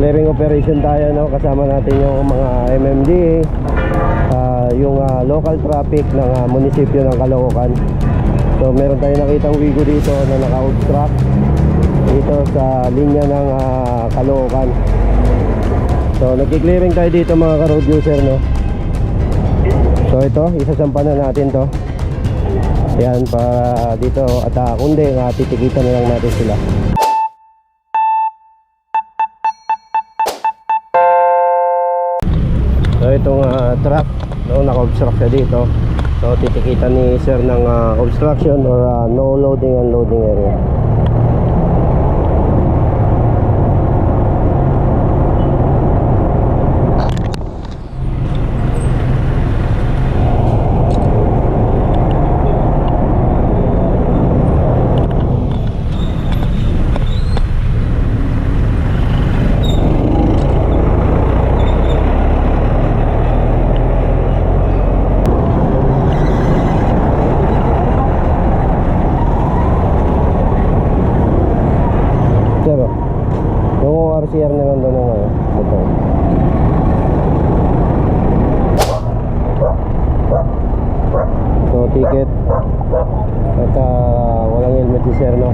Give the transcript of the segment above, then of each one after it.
clearing operation tayo, no? Kasama natin yung mga MMDA, yung local traffic ng munisipyo ng Caloocan. So meron tayong nakitang wigo dito na naka-obstruct dito sa linya ng Caloocan. So nagki-clearing tayo dito mga ka-road user, no? So ito, isasampa na natin to. Yan, para dito at kundi titikitan na lang natin sila. So itong truck, no, naka-obstruct siya dito. So titikitan ni sir ng obstruction or no loading and loading area. CR na lang doon ng motor. So ticket at walang helmet si sir, no?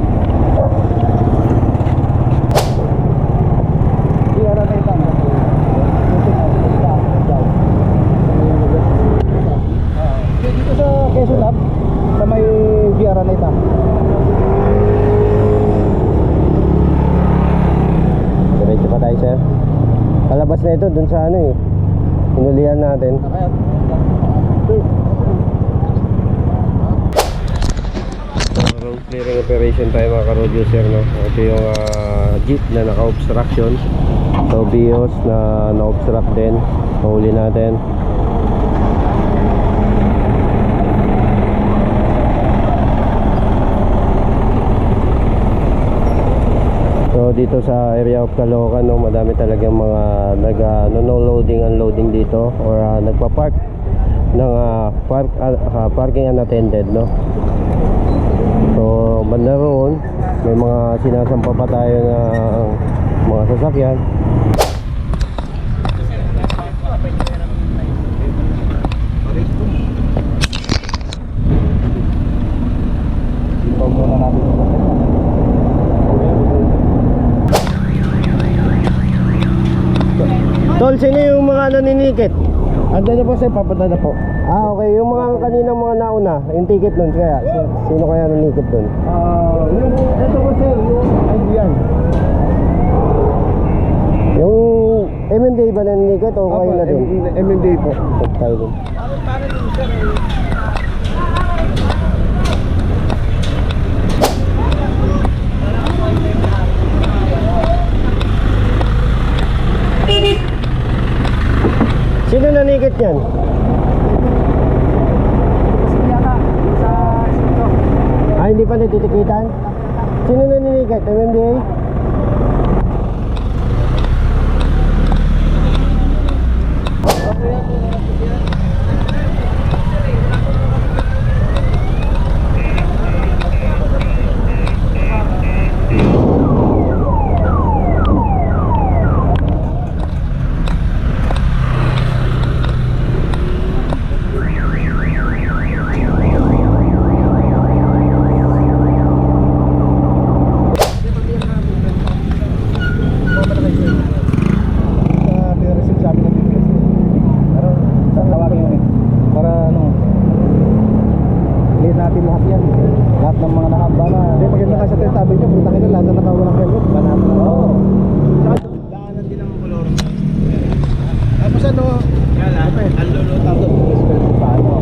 Dito sa Quezon Lab sa may GR na ito. Diretso pa tayo, sir. Palabas na ito dun sa inulihan natin. So, road clearing operation tayo mga ka-road user, no? Ito yung jeep na naka-obstruction. So Vios na na-obstruct din. Mahuli natin. So dito sa area of Caloocan, no, madami talagang mga no loading and loading dito or nagpa-park ng parking unattended, no. So banda roon may mga sinasampa pa tayo ng mga sasakyan. Tol, sino yung mga naninikit? Andan na po sir, papunta na po. Okay, yung mga kaninang mga nauna, yung ticket nun, kaya sino kaya nanikit dun? Ito po sir, yung IBR. Yung MMDA ba naninikit o kayo na din? MMDA po. Tayo din. Sino nanikit yan? Hindi pa natitikitan? Sino naninikit? MMDA? Tapos ano? Ang lulutado.